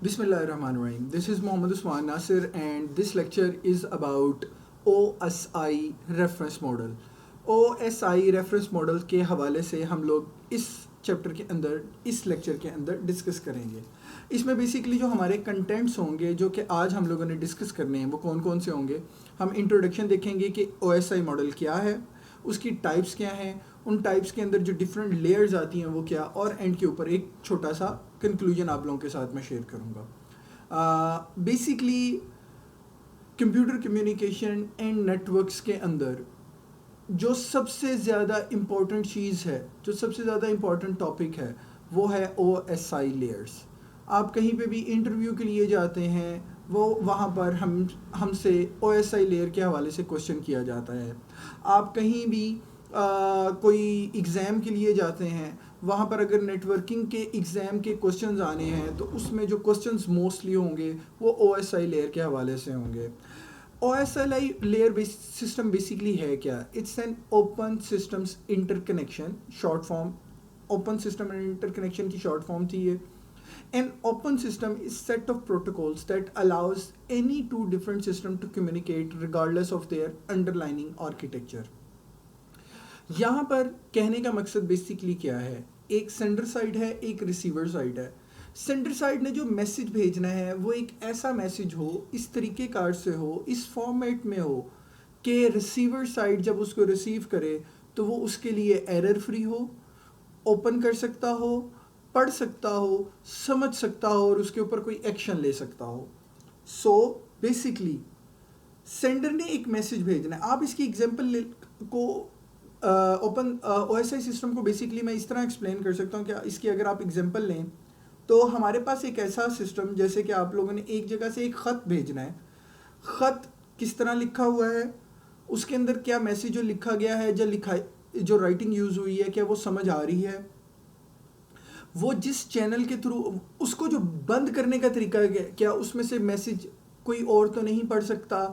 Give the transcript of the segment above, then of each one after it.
Bismillahirrahmanirrahim. This is Mohammad Usman Nasir and this lecture is about OSI reference model. OSI reference model के हवाले से हम लोग इस चैप्टर के अंदर इस लेक्चर के अंदर डिस्कस करेंगे. इसमें बेसिकली जो हमारे कंटेंट्स होंगे जो कि आज हम लोगों ने डिस्कस करने हैं वो कौन कौन से होंगे. हम इंट्रोडक्शन देखेंगे कि OSI मॉडल क्या है, उसकी टाइप्स क्या हैं, उन टाइप्स के अंदर जो डिफरेंट लेयर्स आती हैं वो क्या, और एंड के ऊपर एक छोटा सा कंक्लूजन आप लोगों के साथ मैं शेयर करूँगा. Basically computer communication and networks के अंदर जो सबसे ज़्यादा इम्पोर्टेंट चीज़ है, जो सबसे ज़्यादा इम्पोर्टेंट टॉपिक है वो है OSI लेयर्स. आप कहीं पे भी इंटरव्यू के लिए जाते हैं वो वहाँ पर हमसे OSI लेयर के हवाले से क्वेश्चन किया जाता है. आप कहीं भी कोई एग्ज़ाम के लिए जाते हैं वहाँ पर अगर नेटवर्किंग के एग्ज़ाम के क्वेश्चंस आने हैं तो उसमें जो क्वेश्चंस मोस्टली होंगे वो OSI लेयर के हवाले से होंगे. OSI लेयर सिस्टम बेसिकली है क्या? It's an open systems interconnection, short form open system interconnection की शॉर्ट फॉर्म थी ये. An open system is set of protocols that allows any two different systems to communicate regardless of their underlying architecture. यहाँ पर कहने का मकसद basically क्या है, एक सेंडर साइड है, एक रिसीवर साइड है. सेंडर साइड ने जो मैसेज भेजना है वो एक ऐसा मैसेज हो, इस तरीके कार से हो, इस फॉर्मेट में हो कि रिसीवर साइड जब उसको रिसीव करे तो वो उसके लिए एरर फ्री हो, ओपन कर सकता हो, पढ़ सकता हो, समझ सकता हो और उसके ऊपर कोई एक्शन ले सकता हो. सो बेसिकली सेंडर ने एक मैसेज भेजना है. आप इसकी एग्जांपल को ओपन OSI सिस्टम को बेसिकली मैं इस तरह एक्सप्लेन कर सकता हूँ कि इसकी अगर आप एग्जांपल लें तो हमारे पास एक ऐसा सिस्टम जैसे कि आप लोगों ने एक जगह से एक ख़त भेजना है. ख़त किस तरह लिखा हुआ है, उसके अंदर क्या मैसेज जो लिखा गया है, जो राइटिंग यूज़ हुई है क्या वो समझ आ रही है, वो जिस चैनल के थ्रू, उसको जो बंद करने का तरीका है क्या उसमें से मैसेज कोई और तो नहीं पढ़ सकता,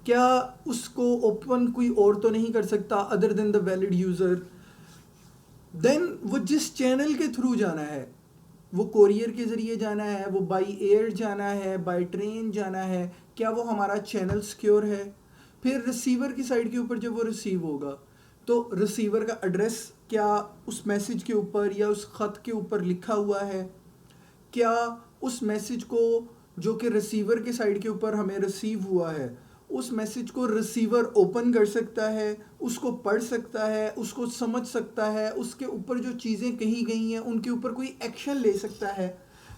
क्या उसको ओपन कोई और तो नहीं कर सकता other than the valid user. Then वो जिस चैनल के थ्रू जाना है, वो कोरियर के ज़रिए जाना है, वो बाई एयर जाना है, बाई ट्रेन जाना है, क्या वो हमारा चैनल सिक्योर है. फिर रिसीवर की साइड के ऊपर जब वो रिसीव होगा तो रिसीवर का एड्रेस क्या उस मैसेज के ऊपर या उस ख़त के ऊपर लिखा हुआ है, क्या उस मैसेज को जो कि रिसीवर के साइड के ऊपर हमें रिसीव हुआ है उस मैसेज को रिसीवर ओपन कर सकता है, उसको पढ़ सकता है, उसको समझ सकता है, उसके ऊपर जो चीज़ें कही गई हैं उनके ऊपर कोई एक्शन ले सकता है.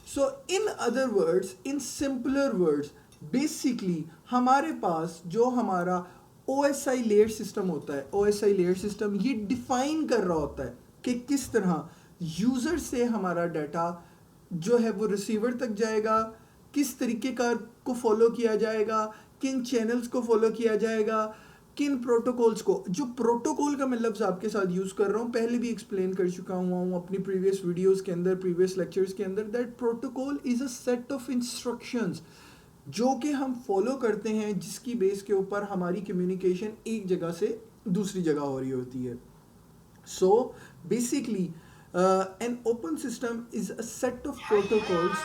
So in other words, in simpler words, basically हमारे पास जो हमारा OSI लेयर सिस्टम होता है, OSI लेयर सिस्टम ये डिफाइन कर रहा होता है कि किस तरह यूज़र से हमारा डाटा जो है वो रिसीवर तक जाएगा, किस तरीके का को फॉलो किया जाएगा, किन चैनल्स को फॉलो किया जाएगा, किन प्रोटोकॉल्स को. जो प्रोटोकॉल का मैं लफ्ज़ आपके साथ यूज़ कर रहा हूँ पहले भी एक्सप्लेन कर चुका हुआ हूँ अपनी प्रीवियस वीडियोस के अंदर, प्रीवियस लेक्चर्स के अंदर, that protocol is a set of instructions जो कि हम फॉलो करते हैं, जिसकी बेस के ऊपर हमारी कम्युनिकेशन एक जगह से दूसरी जगह हो रही होती है. So basically an open system is a set of protocols.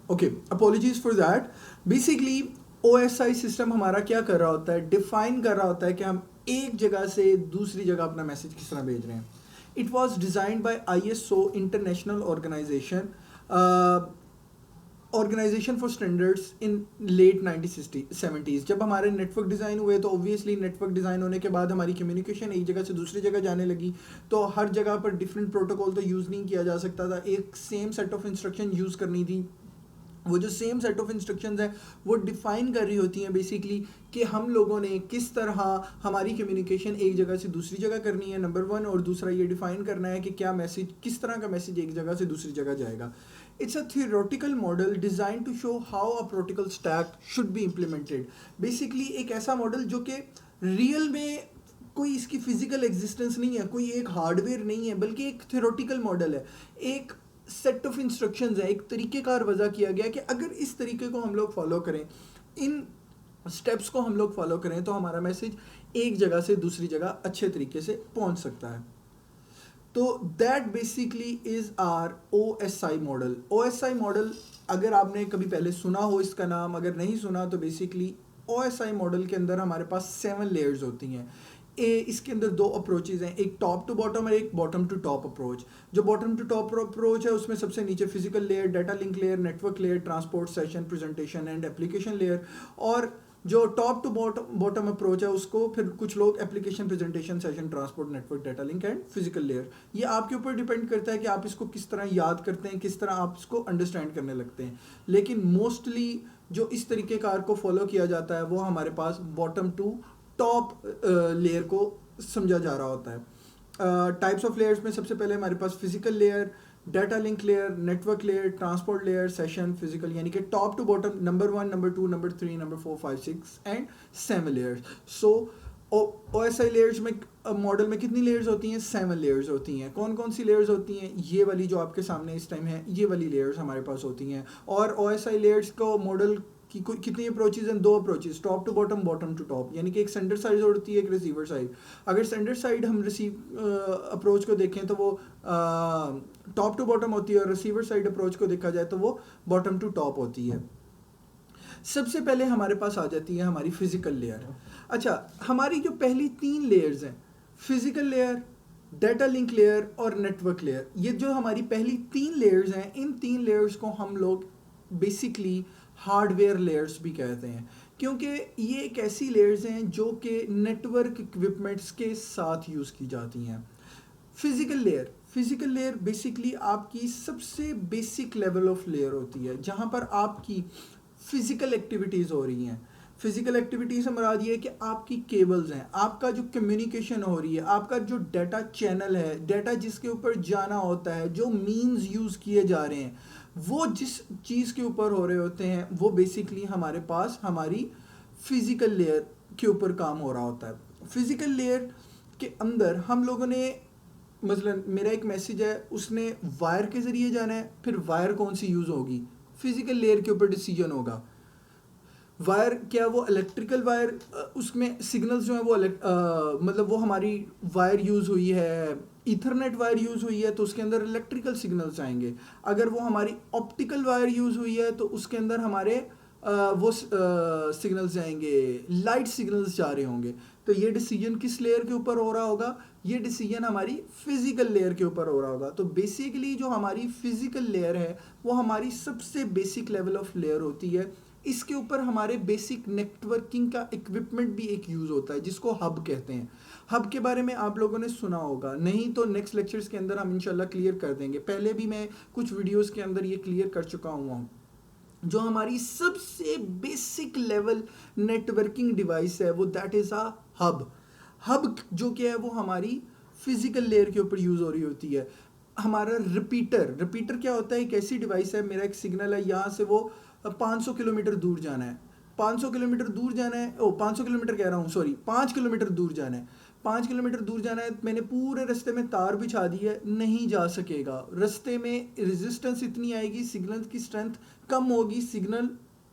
Okay, apologies for that. Basically OSI system हमारा क्या कर रहा होता है, डिफाइन कर रहा होता है कि हम एक जगह से दूसरी जगह अपना मैसेज किस तरह भेज रहे हैं. It was designed by ISO international organization for standards in late 1970s. जब हमारे नेटवर्क डिज़ाइन हुए तो ऑब्वियसली नेटवर्क डिज़ाइन होने के बाद हमारी कम्युनिकेशन एक जगह से दूसरी जगह जाने लगी तो हर जगह पर डिफरेंट प्रोटोकॉल तो यूज़ नहीं किया जा सकता था, एक same set of instruction use करनी थी. वो जो सेम सेट ऑफ इंस्ट्रक्शंस है वो डिफ़ाइन कर रही होती हैं बेसिकली कि हम लोगों ने किस तरह हमारी कम्युनिकेशन एक जगह से दूसरी जगह करनी है, नंबर वन, और दूसरा ये डिफ़ाइन करना है कि क्या मैसेज, किस तरह का मैसेज एक जगह से दूसरी जगह जाएगा. It's a theoretical model design to show how a protocol stack should be implemented. Basically एक ऐसा मॉडल जो कि रियल में कोई इसकी फिजिकल एग्जिस्टेंस नहीं है, कोई एक हार्डवेयर नहीं है, बल्कि एक थियोरेटिकल मॉडल है, एक सेट ऑफ इंस्ट्रक्शंस है, एक तरीक़ेकार वज़ा किया गया कि अगर इस तरीके को हम लोग फॉलो करें, इन स्टेप्स को हम लोग फॉलो करें तो हमारा मैसेज एक जगह से दूसरी जगह अच्छे तरीके से पहुंच सकता है. तो that basically is our OSI model. OSI model अगर आपने कभी पहले सुना हो इसका नाम, अगर नहीं सुना तो बेसिकली OSI मॉडल के अंदर हमारे पास 7 लेयर्स होती हैं। इसके अंदर 2 अप्रोचेज हैं, एक टॉप टू बॉटम और एक बॉटम टू टॉप अप्रोच। जो बॉटम टू टॉप अप्रोच है उसमें सबसे नीचे physical layer, data link layer, network layer, transport, session, presentation and application layer. और जो टॉप टू बॉटम अप्रोच है उसको फिर कुछ लोग application, presentation, session, transport, network, data link and physical layer. ये आपके ऊपर डिपेंड करता है कि आप इसको किस तरह याद करते हैं, किस तरह आप इसको अंडरस्टैंड करने लगते हैं। लेकिन मोस्टली जो इस तरीके कार को फॉलो किया जाता है वो हमारे पास बॉटम टू टॉप लेयर को समझा जा रहा होता है। टाइप्स ऑफ लेयर्स में सबसे पहले हमारे पास physical layer, data link layer, network layer, transport layer, session, physical, यानी कि top to bottom number 1, number 2, number 3, number 4, 5, 6 and 7 layers. So OSI layers में मॉडल में कितनी लेयर्स होती हैं? 7 लेयर्स होती हैं। कौन कौन सी लेयर्स होती हैं? ये वाली जो आपके सामने इस टाइम है, ये वाली लेयर्स हमारे पास होती हैं। और OSI लेयर्स को मॉडल की कितनी अप्रोचेज हैं? 2 approaches, top to bottom, bottom to top, यानी कि एक सेंडर साइड होती है, एक रिसीवर साइड। अगर सेंडर साइड हम रिसीव अप्रोच को देखें तो वो टॉप टू बॉटम होती है, और रिसीवर साइड अप्रोच को देखा जाए तो वो बॉटम टू टॉप होती है। सबसे पहले हमारे पास आ जाती है हमारी फिजिकल लेयर। अच्छा, हमारी जो पहली 3 लेयर्स हैं, physical layer, data link layer और नेटवर्क लेयर, ये जो हमारी पहली 3 लेयर्स हैं, इन 3 लेयर्स को हम लोग बेसिकली हार्डवेयर लेयर्स भी कहते हैं, क्योंकि ये एक ऐसी लेयर्स हैं जो कि नेटवर्क इक्विपमेंट्स के साथ यूज़ की जाती हैं। फिजिकल लेयर बेसिकली आपकी सबसे बेसिक लेवल ऑफ लेयर होती है, जहाँ पर आपकी फिजिकल एक्टिविटीज़ हो रही हैं। फिजिकल एक्टिविटीज़ से मुराद ये है कि आपकी केबल्स हैं, आपका जो कम्युनिकेशन हो रही है, आपका जो डाटा चैनल है, डाटा जिसके ऊपर जाना होता है, जो मीन्स यूज़ किए जा रहे हैं, वो जिस चीज़ के ऊपर हो रहे होते हैं वो बेसिकली हमारे पास हमारी फिजिकल लेयर के ऊपर काम हो रहा होता है। फिजिकल लेयर के अंदर हम लोगों ने, मतलब मेरा एक मैसेज है, उसने वायर के ज़रिए जाना है, फिर वायर कौन सी यूज़ होगी, फिजिकल लेयर के ऊपर डिसीजन होगा। वायर क्या, वो इलेक्ट्रिकल वायर, उसमें सिग्नल्स जो है वो मतलब वो हमारी वायर यूज़ हुई है, ईथरनेट वायर यूज़ हुई है तो उसके अंदर इलेक्ट्रिकल सिग्नल्स आएंगे। अगर वो हमारी ऑप्टिकल वायर यूज़ हुई है तो उसके अंदर हमारे वो सिग्नल्स आएंगे, लाइट सिग्नल्स जा रहे होंगे। तो ये डिसीजन किस लेयर के ऊपर हो रहा होगा? ये डिसीजन हमारी फिजिकल लेयर के ऊपर हो रहा होगा। तो बेसिकली जो हमारी फिजिकल लेयर है वो हमारी सबसे बेसिक लेवल ऑफ लेयर होती है। इसके ऊपर हमारे बेसिक नेटवर्किंग का इक्विपमेंट भी एक यूज़ होता है जिसको हब कहते हैं। हब के बारे में आप लोगों ने सुना होगा, नहीं तो नेक्स्ट लेक्चर्स के अंदर हम इंशाल्लाह क्लियर कर देंगे। पहले भी मैं कुछ वीडियोस के अंदर ये क्लियर कर चुका हूँ। जो हमारी सबसे बेसिक लेवल नेटवर्किंग डिवाइस है वो that is a hub. Hub जो क्या है वो हमारी फिजिकल लेयर के ऊपर यूज़ हो रही होती है। हमारा रिपीटर क्या होता है? एक ऐसी डिवाइस है, मेरा एक सिग्नल है, यहाँ से वो 500 किलोमीटर दूर जाना है, 500 किलोमीटर दूर जाना है, 500 किलोमीटर कह रहा हूँ, सॉरी, 5 किलोमीटर दूर जाना है, 5 किलोमीटर दूर जाना है। मैंने पूरे रास्ते में तार बिछा दी है, नहीं जा सकेगा। रास्ते में रेजिस्टेंस इतनी आएगी, सिग्नल की स्ट्रेंथ कम होगी, सिग्नल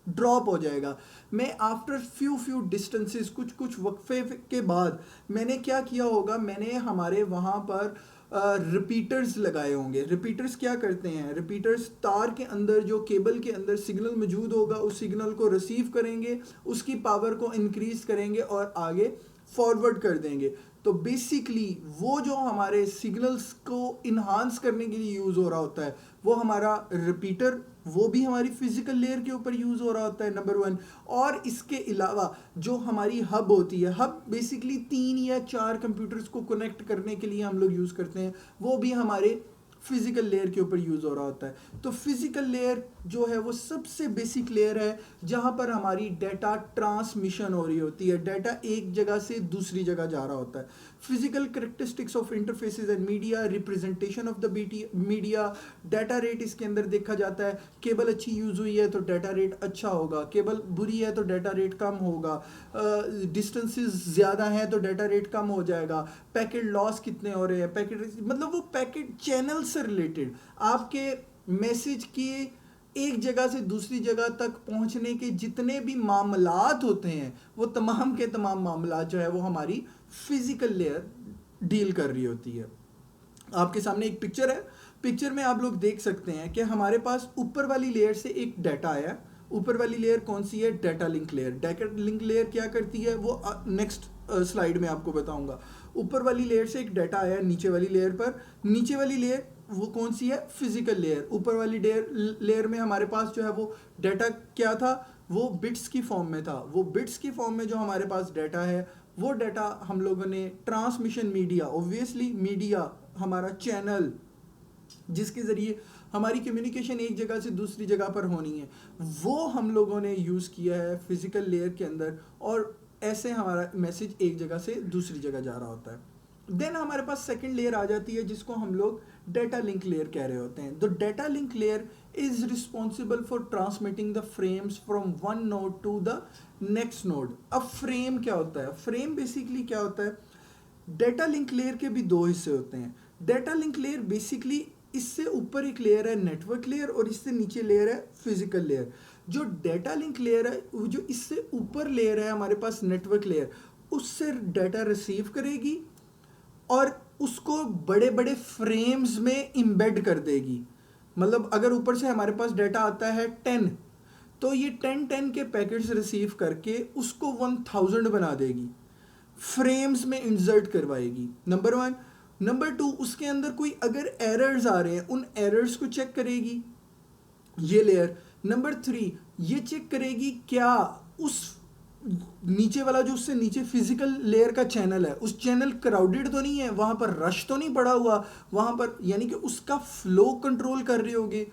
ड्रॉप हो जाएगा। मैं आफ्टर फ्यू डिस्टेंसेस, कुछ वक्फे के बाद मैंने क्या किया होगा, मैंने हमारे वहाँ पर रिपीटर्स लगाए होंगे। रिपीटर्स क्या करते हैं? रिपीटर्स तार के अंदर, जो केबल के अंदर सिग्नल मौजूद होगा, उस सिग्नल को रिसीव करेंगे, उसकी पावर को इंक्रीज करेंगे और आगे फॉरवर्ड कर देंगे। तो बेसिकली वो जो हमारे सिग्नल्स को इन्हांस करने के लिए यूज़ हो रहा होता है वो हमारा रिपीटर, वो भी हमारी फिजिकल लेयर के ऊपर यूज़ हो रहा होता है, नंबर 1। और इसके अलावा जो हमारी हब होती है, हब बेसिकली 3 या 4 कंप्यूटर्स को कनेक्ट करने के लिए हम लोग यूज़ करते हैं, वो भी हमारे फिजिकल लेयर के ऊपर यूज़ हो रहा होता है। तो फिजिकल लेयर जो है वो सबसे बेसिक लेयर है जहाँ पर हमारी डाटा ट्रांसमिशन हो रही होती है, डाटा एक जगह से दूसरी जगह जा रहा होता है। Physical characteristics of interfaces and media, representation of the media, data rate इसके अंदर देखा जाता है। केबल अच्छी यूज़ हुई है तो डाटा रेट अच्छा होगा, केबल बुरी है तो डाटा रेट कम होगा, डिस्टेंसेस ज़्यादा हैं तो डाटा रेट कम हो जाएगा, पैकेट लॉस कितने हो रहे हैं, पैकेट मतलब वो पैकेट चैनल से रिलेटेड आपके मैसेज के एक जगह से दूसरी जगह तक पहुंचने के जितने भी मामलात होते हैं वो तमाम के तमाम मामलात जो है वो हमारी फिजिकल लेयर डील कर रही होती है। आपके सामने एक पिक्चर है। पिक्चर में आप लोग देख सकते हैं कि हमारे पास ऊपर वाली लेयर से एक डाटा आया है। ऊपर वाली लेयर कौन सी है? Data link layer. Data link layer क्या करती है वो नेक्स्ट स्लाइड में आपको बताऊंगा। ऊपर वाली लेयर से एक डाटा आया नीचे वाली लेयर पर। नीचे वाली लेयर वो कौन सी है? Physical layer. ऊपर वाली लेयर में हमारे पास जो है वो डाटा क्या था? वो बिट्स की फॉर्म में था। वो बिट्स की फॉर्म में जो हमारे पास डाटा है वो डाटा हम लोगों ने ट्रांसमिशन मीडिया, ऑब्वियसली मीडिया हमारा चैनल जिसके ज़रिए हमारी कम्युनिकेशन एक जगह से दूसरी जगह पर होनी है, वो हम लोगों ने यूज़ किया है फिज़िकल लेयर के अंदर, और ऐसे हमारा मैसेज एक जगह से दूसरी जगह जा रहा होता है। देन हमारे पास सेकंड लेयर आ जाती है जिसको हम लोग डाटा लिंक लेयर कह रहे होते हैं। The data link layer is responsible for transmitting the frames from one node to the next node. अब फ्रेम क्या होता है? फ्रेम बेसिकली क्या होता है? डाटा लिंक लेयर के भी दो हिस्से होते हैं। डाटा लिंक लेयर बेसिकली इससे ऊपर एक लेयर है नेटवर्क लेयर और इससे नीचे लेयर है फिजिकल लेयर। जो डाटा लिंक लेयर है वो जो इससे ऊपर लेयर है हमारे पास नेटवर्क लेयर, उससे डाटा रिसीव करेगी और उसको बड़े बड़े फ्रेम्स में इम्बेड कर देगी। मतलब अगर ऊपर से हमारे पास डाटा आता है 10, तो ये 10 के पैकेट्स रिसीव करके उसको 1000 बना देगी, फ्रेम्स में इंसर्ट करवाएगी। नंबर 1। नंबर 2, उसके अंदर कोई अगर एरर्स आ रहे हैं उन एरर्स को चेक करेगी ये लेयर। नंबर 3, ये चेक करेगी क्या उस नीचे वाला जो उससे नीचे फिजिकल लेयर का चैनल है उस चैनल क्राउडेड तो नहीं है, वहां पर रश तो नहीं पड़ा हुआ वहां पर, यानी कि उसका फ्लो कंट्रोल कर रहे होगे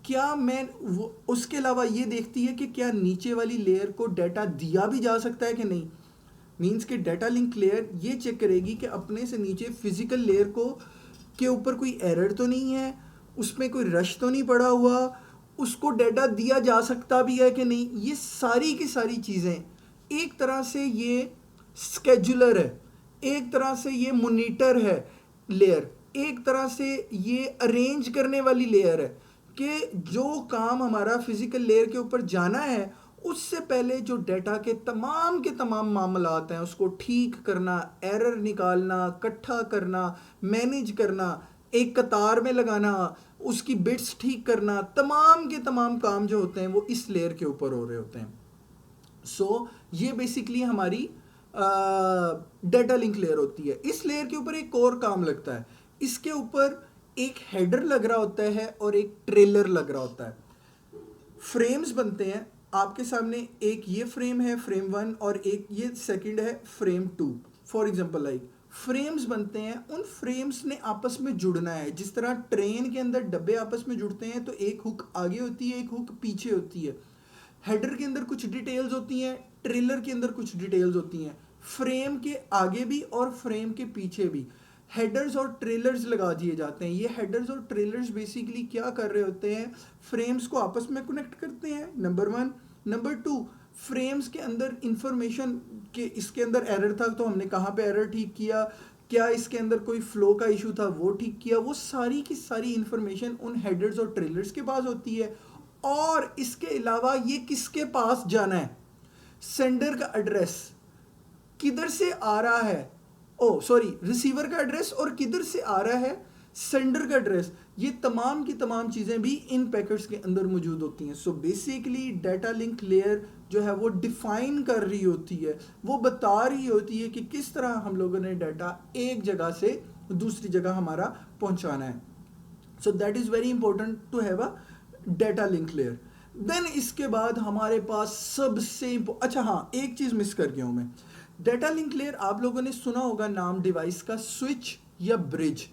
क्या। मैं वो उसके अलावा ये देखती है कि क्या नीचे वाली लेयर को डाटा दिया भी जा सकता है कि नहीं। मीन्स कि डाटा लिंक लेयर ये चेक करेगी कि अपने से नीचे फिजिकल लेयर को के ऊपर कोई एरर तो नहीं है, उसमें कोई रश तो नहीं पड़ा हुआ, उसको डाटा दिया जा सकता भी है कि नहीं। ये सारी की सारी चीज़ें एक तरह से ये स्केजुलर है, एक तरह से ये मोनीटर है लेयर, एक तरह से ये अरेंज करने वाली लेयर है कि जो काम हमारा फिजिकल लेयर के ऊपर जाना है उससे पहले जो डाटा के तमाम मामलात हैं उसको ठीक करना, एरर निकालना, इकट्ठा करना, मैनेज करना, एक कतार में लगाना, उसकी बिट्स ठीक करना, तमाम के तमाम काम जो होते हैं वो इस लेयर के ऊपर हो रहे होते हैं। सो ये बेसिकली हमारी डाटा लिंक लेयर होती है। इस लेयर के ऊपर एक और काम लगता है, इसके ऊपर एक हेडर लग रहा होता है और एक ट्रेलर लग रहा होता है। फ्रेम्स बनते हैं आपके सामने, एक ये फ्रेम है फ्रेम 1 और एक ये सेकंड है frame 2। For example like frames बनते हैं, उन फ्रेम्स ने आपस में जुड़ना है। जिस तरह ट्रेन के अंदर डब्बे आपस में जुड़ते हैं तो एक हुक आगे होती है एक हुक पीछे होती है। हेडर के अंदर कुछ डिटेल्स होती हैं, ट्रेलर के अंदर कुछ डिटेल्स होती हैं, फ्रेम के आगे भी और फ्रेम के पीछे भी हेडर्स और ट्रेलर्स लगा दिए जाते हैं। ये हेडर्स और ट्रेलर्स बेसिकली क्या कर रहे होते हैं? फ्रेम्स को आपस में कनेक्ट करते हैं, नंबर 1। नंबर 2, फ्रेम्स के अंदर इंफॉर्मेशन के इसके अंदर एरर था तो हमने कहाँ पे एरर ठीक किया, क्या इसके अंदर कोई फ्लो का इशू था वो ठीक किया, वो सारी की सारी इंफॉर्मेशन उन हेडर्स और ट्रेलर्स के पास होती है। और इसके अलावा ये किसके पास जाना है? सेंडर का एड्रेस किधर से आ रहा है, ओ सॉरी रिसीवर का एड्रेस, और किधर से आ रहा है सेंडर का एड्रेस। ये तमाम की तमाम चीज़ें भी इन पैकेट्स के अंदर मौजूद होती हैं। So basically data link layer जो है वो डिफाइन कर रही होती है, वो बता रही होती है कि किस तरह हम लोगों ने डाटा एक जगह से दूसरी जगह हमारा पहुंचाना है। So that is very important to have a data link layer. Then इसके बाद हमारे पास सबसे अच्छा हाँ एक चीज़ मिस कर गया हूँ मैं। डाटा लिंक लेयर आप लोगों ने सुना होगा नाम डिवाइस का, स्विच या ब्रिज।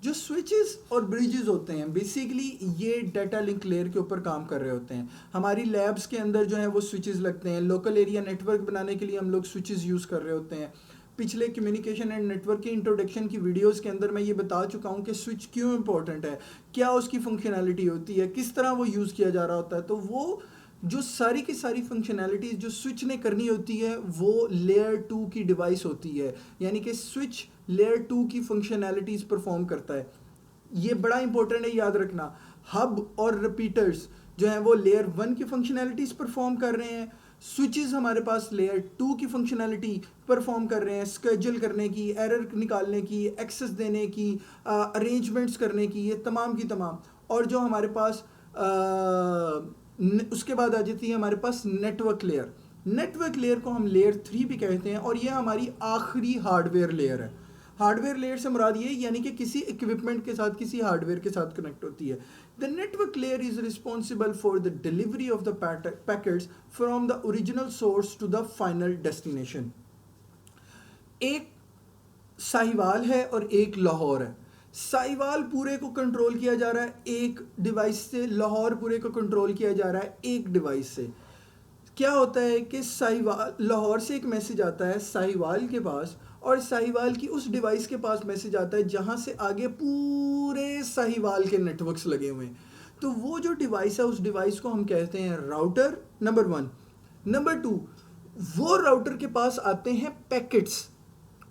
जो स्विचेस और ब्रिजेस होते हैं बेसिकली ये डाटा लिंक लेयर के ऊपर काम कर रहे होते हैं। हमारी लैब्स के अंदर जो है वो स्विचेस लगते हैं, लोकल एरिया नेटवर्क बनाने के लिए हम लोग स्विचेस यूज़ कर रहे होते हैं। पिछले कम्युनिकेशन एंड नेटवर्क की इंट्रोडक्शन की वीडियोस के अंदर मैं ये बता चुका हूँ कि स्विच क्यों इंपॉर्टेंट है, क्या उसकी फंक्शनैलिटी होती है, किस तरह वो यूज़ किया जा रहा होता है। तो वो जो सारी की सारी फंक्शनैलिटीज़ जो स्विच ने करनी होती है वो लेयर 2 की डिवाइस होती है, यानी कि स्विच लेयर 2 की फंक्शनैलिटीज़ परफॉर्म करता है। ये बड़ा इंपॉर्टेंट है याद रखना। हब और रिपीटर्स जो हैं वो लेयर 1 की फंक्शनैलिटीज़ परफॉर्म कर रहे हैं, स्विचेस हमारे पास लेयर 2 की फंक्शनैलिटी परफॉर्म कर रहे हैं, स्केड्यूल करने की, एरर निकालने की, एक्सेस देने की, अरेंजमेंट्स करने की, ये तमाम की तमाम। और जो हमारे पास उसके बाद आ जाती है हमारे पास नेटवर्क लेयर। नेटवर्क लेयर को हम लेयर 3 भी कहते हैं, और ये हमारी आखिरी हार्डवेयर लेयर है। हार्डवेयर लेयर से मुराद ये यानी कि किसी इक्विपमेंट के साथ, किसी हार्डवेयर के साथ कनेक्ट होती है। The network layer is responsible for the delivery of the packets from the original source to the final destination. एक साहिवाल है और एक लाहौर है। साहिवाल पूरे को कंट्रोल किया जा रहा है एक डिवाइस से, लाहौर पूरे को कंट्रोल किया जा रहा है एक डिवाइस से। क्या होता है कि साहिवाल, लाहौर से एक मैसेज आता है साहिवाल के पास, और साहिवाल की उस डिवाइस के पास मैसेज आता है जहाँ से आगे पूरे साहिवाल के नेटवर्क्स लगे हुए हैं। तो वो जो डिवाइस है, उस डिवाइस को हम कहते हैं राउटर, नंबर 1। नंबर 2, वो राउटर के पास आते हैं पैकेट्स।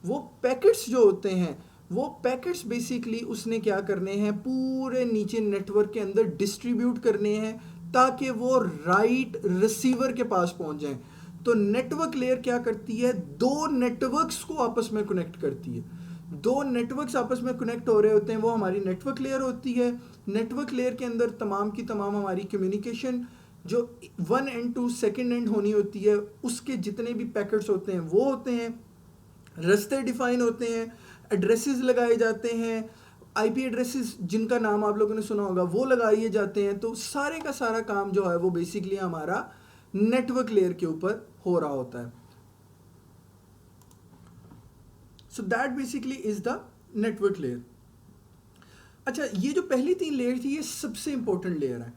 वो पैकेट्स जो होते हैं, वो पैकेट्स बेसिकली उसने क्या करने हैं, पूरे नीचे नेटवर्क के अंदर डिस्ट्रीब्यूट करने हैं ताकि वो राइट रिसीवर के पास पहुंच जाएं। तो नेटवर्क लेयर क्या करती है, दो नेटवर्क्स को आपस में कनेक्ट करती है। दो नेटवर्क्स आपस में कनेक्ट हो रहे होते हैं, वो हमारी नेटवर्क लेयर होती है। नेटवर्क लेयर के अंदर तमाम की तमाम हमारी कम्युनिकेशन जो 1 एंड टू सेकेंड एंड होनी होती है, उसके जितने भी पैकेट्स होते हैं वो होते हैं। रास्ते डिफाइन होते हैं, एड्रेसेस लगाए जाते हैं, आईपी एड्रेसेस जिनका नाम आप लोगों ने सुना होगा वो लगाए जाते हैं। तो सारे का सारा काम जो है वो बेसिकली हमारा नेटवर्क लेयर के ऊपर हो रहा होता है। So that basically is the network layer. अच्छा, ये जो पहली 3 लेयर थी ये सबसे इंपॉर्टेंट लेयर है।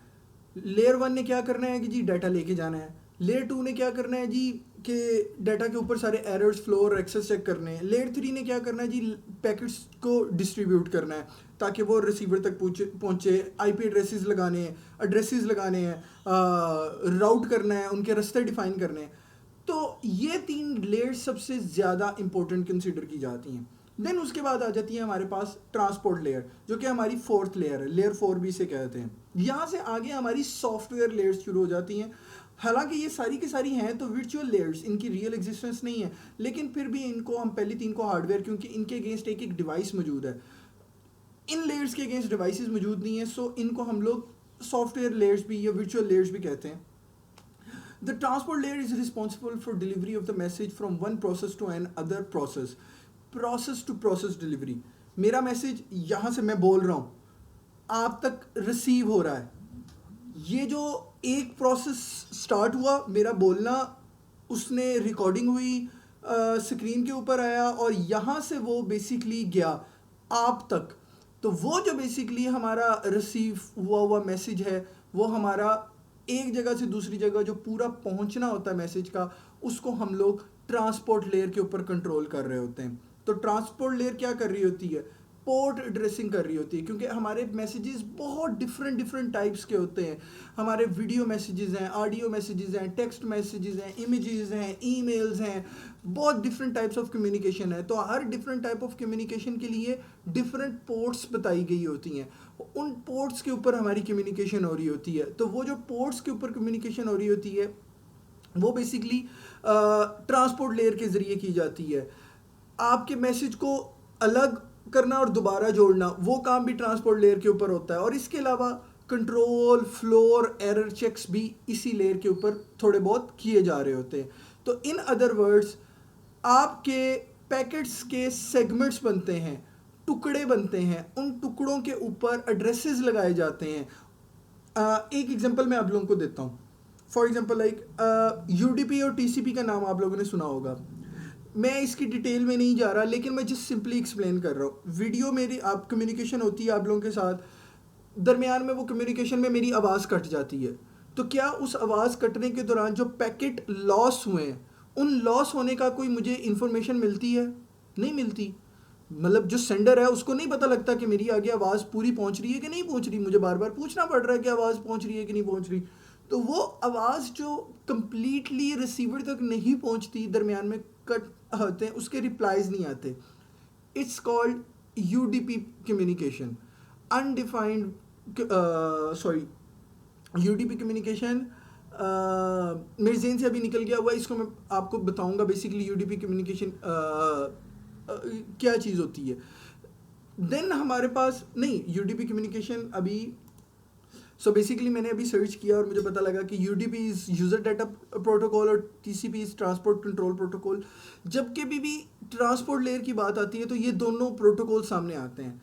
लेयर 1 ने क्या करना है कि जी डाटा लेके जाना है। लेयर 2 ने क्या करना है जी कि डाटा के ऊपर सारे एरर्स, फ्लो और एक्सेस चेक करने हैं। लेयर 3 ने क्या करना है जी, पैकेट्स को डिस्ट्रीब्यूट करना है ताकि वो रिसीवर तक पहुँचे, आईपी एड्रेसेस लगाने हैं, राउट करना है, उनके रास्ते डिफाइन करने हैं। तो ये 3 लेयर्स सबसे ज़्यादा इंपॉर्टेंट कंसिडर की जाती हैं। देन उसके बाद आ जाती है हमारे पास ट्रांसपोर्ट लेयर, जो कि हमारी 4th लेयर है, लेयर 4 भी इसे कहते हैं। यहाँ से आगे हमारी सॉफ्टवेयर लेयर्स शुरू हो जाती हैं। हालांकि ये सारी की सारी हैं तो वर्चुअल लेयर्स, इनकी रियल एग्जिस्टेंस नहीं है, लेकिन फिर भी इनको हम पहली 3 को हार्डवेयर, क्योंकि इनके अगेंस्ट एक एक डिवाइस मौजूद है, इन लेयर्स के अगेंस्ट डिवाइसेस मौजूद नहीं है, सो इनको हम लोग सॉफ्टवेयर लेयर्स भी या वर्चुअल लेयर्स भी कहते हैं। The transport layer is responsible for delivery of the message from one process to another process. Process to process delivery. मेरा मैसेज यहाँ से मैं बोल रहा हूँ, आप तक रिसीव हो रहा है। ये जो एक प्रोसेस स्टार्ट हुआ, मेरा बोलना, उसने रिकॉर्डिंग हुई, स्क्रीन के ऊपर आया, और यहाँ से वो बेसिकली गया आप तक। तो वो जो बेसिकली हमारा रिसीव हुआ मैसेज है, वो हमारा एक जगह से दूसरी जगह जो पूरा पहुंचना होता है मैसेज का, उसको हम लोग ट्रांसपोर्ट लेयर के ऊपर कंट्रोल कर रहे होते हैं। तो ट्रांसपोर्ट लेयर क्या कर रही होती है, पोर्ट एड्रेसिंग कर रही होती है, क्योंकि हमारे मैसेजेस बहुत डिफरेंट टाइप्स के होते हैं। हमारे वीडियो मैसेजेस हैं, ऑडियो मैसेजेस हैं, टेक्स्ट मैसेजेस हैं, इमेजेस हैं, ईमेल्स हैं, बहुत डिफरेंट टाइप्स ऑफ कम्युनिकेशन है। तो हर डिफरेंट टाइप ऑफ कम्युनिकेशन के लिए डिफरेंट पोर्ट्स बताई गई होती हैं, उन पोर्ट्स के ऊपर हमारी कम्युनिकेशन हो रही होती है। तो वो जो पोर्ट्स के ऊपर कम्युनिकेशन हो रही होती है वो बेसिकली ट्रांसपोर्ट लेयर के ज़रिए की जाती है। आपके मैसेज को अलग करना और दोबारा जोड़ना, वो काम भी ट्रांसपोर्ट लेयर के ऊपर होता है। और इसके अलावा कंट्रोल, फ्लो और एरर चेक्स भी इसी लेयर के ऊपर थोड़े बहुत किए जा रहे होते हैं। तो इन अदर वर्ड्स, आपके पैकेट्स के सेगमेंट्स बनते हैं, टुकड़े बनते हैं, उन टुकड़ों के ऊपर एड्रेसेस लगाए जाते हैं। एक एग्जांपल मैं आप लोगों को देता हूँ। फॉर एग्जांपल लाइक यूडीपी और टीसीपी का नाम आप लोगों ने सुना होगा। मैं इसकी डिटेल में नहीं जा रहा, लेकिन मैं जस्ट सिंपली एक्सप्लेन कर रहा हूँ। वीडियो मेरी आप कम्युनिकेशन होती है आप लोगों के साथ, दरमियान में वो कम्युनिकेशन में मेरी आवाज़ कट जाती है। तो क्या उस आवाज़ कटने के दौरान जो पैकेट लॉस हुए हैं, उन लॉस होने का कोई मुझे इन्फॉर्मेशन मिलती है? नहीं मिलती। मतलब जो सेंडर है उसको नहीं पता लगता कि मेरी आगे आवाज़ पूरी पहुंच रही है कि नहीं पहुंच रही। मुझे बार बार पूछना पड़ रहा है कि आवाज़ पहुंच रही है कि नहीं पहुंच रही। तो वो आवाज़ जो कंप्लीटली रिसीवर तक नहीं पहुंचती, दरमियान में कट होते हैं, उसके रिप्लाईज नहीं आते। It's called UDP communication, undefined UDP communication, मेरे जहन से अभी निकल गया हुआ है, इसको मैं आपको बताऊंगा बेसिकली यूडीपी कम्युनिकेशन क्या चीज़ होती है। देन हमारे पास नहीं, यूडीपी कम्युनिकेशन अभी सो बेसिकली मैंने अभी सर्च किया और मुझे पता लगा कि UDP is user data protocol और TCP is transport control protocol. जब कभी भी ट्रांसपोर्ट लेयर की बात आती है तो ये दोनों प्रोटोकॉल सामने आते हैं।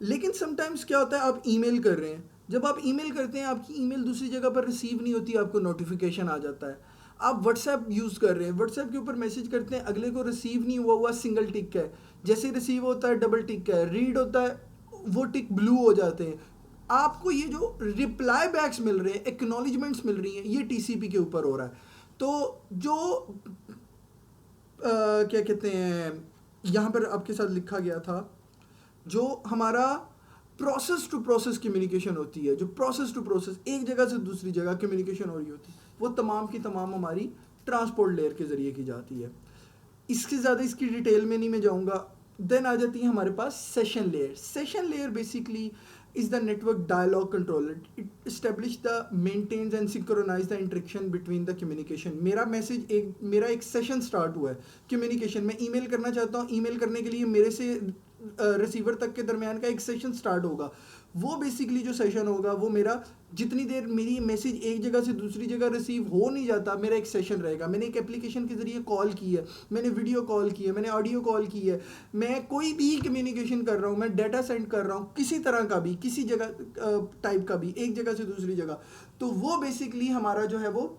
लेकिन समटाइम्स क्या होता है, आप ईमेल कर रहे हैं, जब आप ईमेल करते हैं आपकी ईमेल दूसरी जगह पर रिसीव नहीं होती, आपको नोटिफिकेशन आ जाता है। आप व्हाट्सएप यूज़ कर रहे हैं, व्हाट्सएप के ऊपर मैसेज करते हैं, अगले को रिसीव नहीं हुआ हुआ सिंगल टिक है, जैसे रिसीव होता है डबल टिक है, रीड होता है वो टिक ब्लू हो जाते हैं। आपको ये जो रिप्लाई बैक्स मिल रहे हैं, एक्नॉलेजमेंट्स मिल रही हैं, ये टीसीपी के ऊपर हो रहा है। तो जो क्या कहते हैं, यहाँ पर आपके साथ लिखा गया था, जो हमारा प्रोसेस टू प्रोसेस कम्युनिकेशन होती है, जो प्रोसेस टू प्रोसेस एक जगह से दूसरी जगह कम्युनिकेशन हो रही होती है, वो तमाम की तमाम हमारी ट्रांसपोर्ट लेयर के ज़रिए की जाती है। इसके ज़्यादा इसकी डिटेल में नहीं मैं जाऊँगा। देन आ जाती है हमारे पास session layer. Session layer basically is the network dialogue controller. It establish the maintains and synchronize the interaction between the communication. मेरा एक सेशन स्टार्ट हुआ है कम्युनिकेशन, मैं ईमेल करना चाहता हूँ, ईमेल करने के लिए मेरे से रिसीवर तक के दरमियान का एक सेशन स्टार्ट होगा। वो बेसिकली जो सेशन होगा वो मेरा, जितनी देर मेरी मैसेज एक जगह से दूसरी जगह रिसीव हो नहीं जाता, मेरा एक सेशन रहेगा। मैंने एक एप्लीकेशन के ज़रिए कॉल की है, मैंने वीडियो कॉल की है, मैंने ऑडियो कॉल की है, मैं कोई भी कम्युनिकेशन कर रहा हूँ, मैं डाटा सेंड कर रहा हूँ, किसी तरह का भी, किसी जगह टाइप का भी, एक जगह से दूसरी जगह, तो वो बेसिकली हमारा जो है वो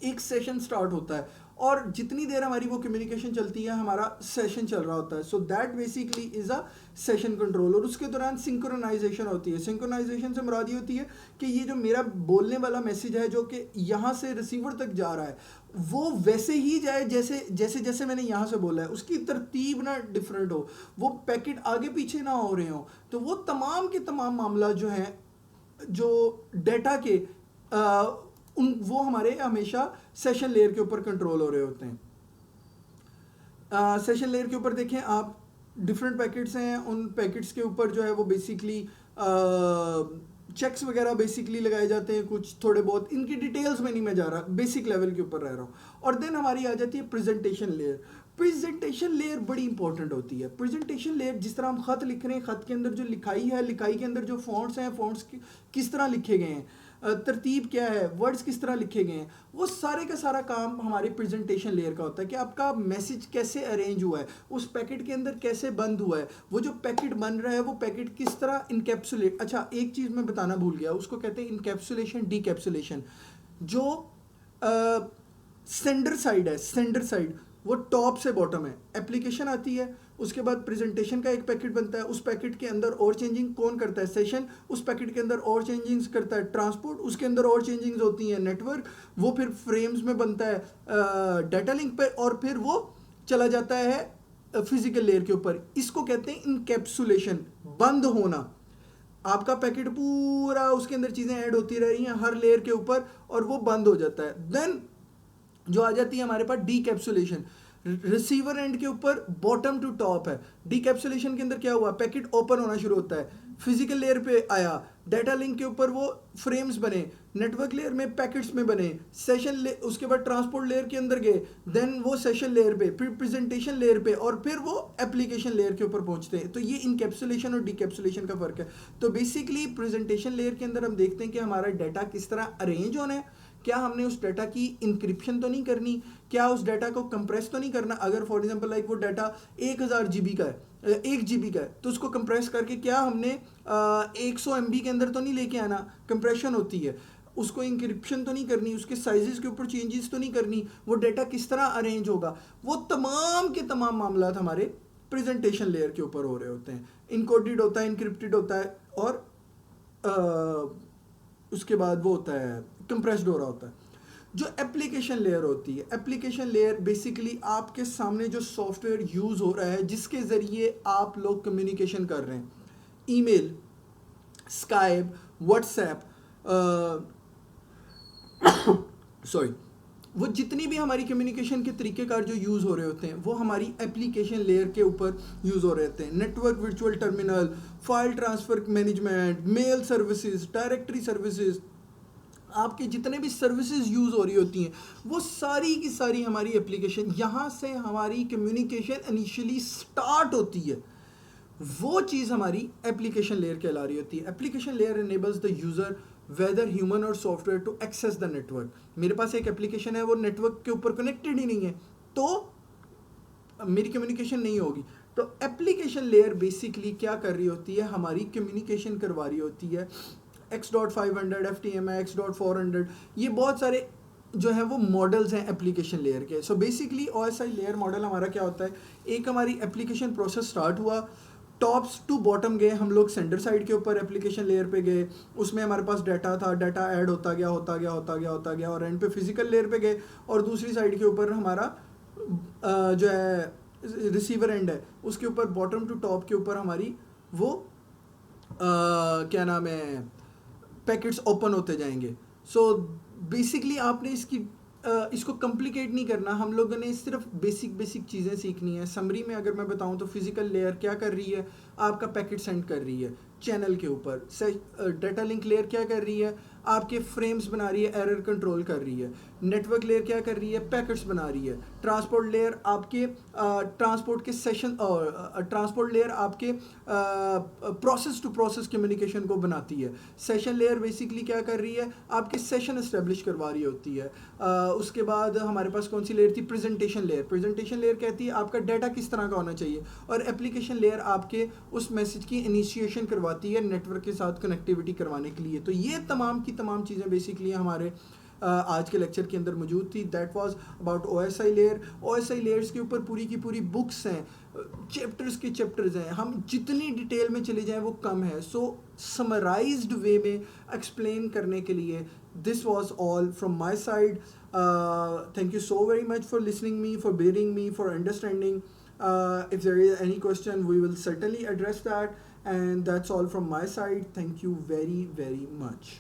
एक सेशन स्टार्ट होता है। और जितनी देर हमारी वो कम्युनिकेशन चलती है हमारा सेशन चल रहा होता है। So that basically is a session control. और उसके दौरान सिंक्रोनाइजेशन होती है। सिंक्रोनाइजेशन से मुराद ये होती है कि ये जो मेरा बोलने वाला मैसेज है जो कि यहाँ से रिसीवर तक जा रहा है, वो वैसे ही जाए जैसे जैसे जैसे मैंने यहाँ से बोला है, उसकी तरतीब ना डिफरेंट हो, वो पैकेट आगे पीछे ना हो रहे हो। तो वो तमाम के तमाम मामला जो हैं, जो डेटा के वो हमारे हमेशा सेशन लेयर के ऊपर कंट्रोल हो रहे होते हैं। सेशन लेयर के ऊपर देखें आप, डिफरेंट पैकेट्स हैं, उन पैकेट्स के ऊपर जो है वो बेसिकली चेक्स वगैरह बेसिकली लगाए जाते हैं, कुछ थोड़े बहुत, इनकी डिटेल्स में नहीं मैं जा रहा, बेसिक लेवल के ऊपर रह रहा हूँ। और देन हमारी आ जाती है प्रेजेंटेशन लेयर। प्रेजेंटेशन लेयर बड़ी इंपॉर्टेंट होती है। प्रेजेंटेशन लेयर, जिस तरह हम खत लिख रहे हैं, खत के अंदर जो लिखाई है, लिखाई के अंदर जो फॉन्ट्स हैं, फॉन्ट्स किस तरह लिखे गए हैं, तरतीब क्या है, वर्ड्स किस तरह लिखे गए हैं, वो सारे का सारा काम हमारे प्रेजेंटेशन लेयर का होता है कि आपका मैसेज कैसे अरेंज हुआ है, उस पैकेट के अंदर कैसे बंद हुआ है, वो जो पैकेट बन रहा है वो पैकेट किस तरह इनकैप्सुलेट। अच्छा, एक चीज़ मैं बताना भूल गया, उसको कहते हैं इनकैप्सुलेशन, डीकैप्सुलेशन। जो सेंडर साइड है, सेंडर साइड वो टॉप से बॉटम है, एप्लीकेशन आती है, उसके बाद प्रेजेंटेशन का एक पैकेट बनता है, उस पैकेट के अंदर और चेंजिंग कौन करता है, सेशन, उस पैकेट के अंदर और चेंजिंग्स करता है ट्रांसपोर्ट, उसके अंदर और चेंजिंग्स होती हैं नेटवर्क, वो फिर फ्रेम्स में बनता है डाटा लिंक पे, और फिर वो चला जाता है फिजिकल लेयर के ऊपर। इसको कहते हैं इनकैप्सुलेशन, बंद होना। आपका पैकेट पूरा उसके अंदर चीज़ें ऐड होती रह रही हैं हर लेयर के ऊपर, और वो बंद हो जाता है। देन जो आ जाती है हमारे पास डीकैप्सुलेशन, रिसीवर एंड के ऊपर बॉटम टू टॉप है। डीकैप्सुलेशन के अंदर क्या हुआ, पैकेट ओपन होना शुरू होता है, फिजिकल लेयर पे आया, डाटा लिंक के ऊपर वो फ्रेम्स बने, नेटवर्क लेयर में पैकेट्स में बने, सेशन उसके बाद ट्रांसपोर्ट लेयर के अंदर गए, देन वो सेशन लेयर पे, फिर प्रेजेंटेशन लेयर पे, और फिर वो एप्लीकेशन लेयर के ऊपर पहुंचते हैं। तो ये इनकैप्सुलेशन और डीकैप्सुलेशन का फर्क है। तो बेसिकली प्रेजेंटेशन लेयर के अंदर हम देखते हैं कि हमारा डाटा किस तरह अरेंज होना है, क्या हमने उस डाटा की इंक्रिप्शन तो नहीं करनी, क्या उस डाटा को कंप्रेस तो नहीं करना। अगर फॉर एग्जांपल लाइक वो डाटा 1000 GB का है, 1 GB का है, तो उसको कंप्रेस करके क्या हमने 100 MB के अंदर तो नहीं लेके आना, कंप्रेशन होती है। उसको इंक्रिप्शन तो नहीं करनी, उसके साइजेस के ऊपर चेंजेस तो नहीं करनी, वो डाटा किस तरह अरेंज होगा, वो तमाम के तमाम मामला हमारे प्रेजेंटेशन लेयर के ऊपर हो रहे होते हैं। इनकोडेड होता है, इनक्रिप्टेड होता है, और उसके बाद वो होता है कंप्रेस्ड हो रहा होता है। जो एप्लीकेशन लेयर होती है, एप्लीकेशन लेयर बेसिकली आपके सामने जो सॉफ्टवेयर यूज़ हो रहा है, जिसके ज़रिए आप लोग कम्युनिकेशन कर रहे हैं, ईमेल, स्काइप, व्हाट्सएप, सॉरी, वो जितनी भी हमारी कम्युनिकेशन के तरीक़ेकार जो यूज़ हो रहे होते हैं, वो हमारी एप्लीकेशन लेयर के ऊपर यूज़ हो रहे होते हैं। Network virtual terminal, file transfer management, mail services, directory services, आपके जितने भी सर्विसेज यूज़ हो रही होती हैं वो सारी की सारी हमारी एप्लीकेशन, यहाँ से हमारी कम्युनिकेशन इनिशियली स्टार्ट होती है, वो चीज़ हमारी एप्लीकेशन लेयर कहला रही होती है। Application layer enables the user whether human और software to access the network. मेरे पास एक एप्लीकेशन है, वो नेटवर्क के ऊपर कनेक्टेड ही नहीं है, तो मेरी कम्युनिकेशन नहीं होगी। तो एप्लीकेशन लेयर बेसिकली क्या कर रही होती है, हमारी कम्युनिकेशन करवा रही होती है। X.500, FTMI, X.400, ये बहुत सारे जो है वो मॉडल्स हैं एप्लीकेशन लेयर के। So basically OSI layer model हमारा क्या होता है, एक हमारी एप्लीकेशन प्रोसेस स्टार्ट हुआ, टॉप्स टू बॉटम गए हम लोग, सेंडर साइड के ऊपर एप्लीकेशन लेयर पे गए, उसमें हमारे पास डाटा था, डाटा ऐड होता गया होता गया होता गया होता गया, और एंड पे फिजिकल लेयर पे गए, और दूसरी साइड के ऊपर हमारा जो है रिसीवर एंड है, उसके ऊपर बॉटम टू टॉप के ऊपर हमारी वो क्या नाम है, पैकेट्स ओपन होते जाएंगे। सो बेसिकली आपने इसको कॉम्प्लिकेट नहीं करना, हम लोगों ने सिर्फ बेसिक चीज़ें सीखनी है। समरी में अगर मैं बताऊं तो फिजिकल लेयर क्या कर रही है, आपका पैकेट सेंड कर रही है चैनल के ऊपर। डाटा लिंक लेयर क्या कर रही है, आपके फ्रेम्स बना रही है, एरर कंट्रोल कर रही है। नेटवर्क लेयर क्या कर रही है, पैकेट्स बना रही है। ट्रांसपोर्ट लेयर आपके ट्रांसपोर्ट के सेशन, ट्रांसपोर्ट लेयर आपके प्रोसेस टू प्रोसेस कम्युनिकेशन को बनाती है। सेशन लेयर बेसिकली क्या कर रही है, आपके सेशन इस्टेब्लिश करवा रही होती है। उसके बाद हमारे पास कौन सी लेयर थी, प्रेजेंटेशन लेयर। प्रेजेंटेशन लेयर कहती है आपका डाटा किस तरह का होना चाहिए, और एप्लीकेशन लेयर आपके उस मैसेज की इनिशिएशन करवाती है नेटवर्क के साथ कनेक्टिविटी करवाने के लिए। तो ये तमाम की तमाम चीज़ें बेसिकली हमारे आज के लेक्चर के अंदर मौजूद थी। That was about OSI layer. OSI layers के ऊपर पूरी की पूरी बुक्स हैं, चैप्टर्स के चैप्टर्स हैं, हम जितनी डिटेल में चले जाएं वो कम है। सो समराइज्ड वे में एक्सप्लेन करने के लिए this was all from my side. Thank you so very much for listening me, for bearing me, for understanding. If there is any question, we will certainly address that, and that's all from my side. Thank you very much.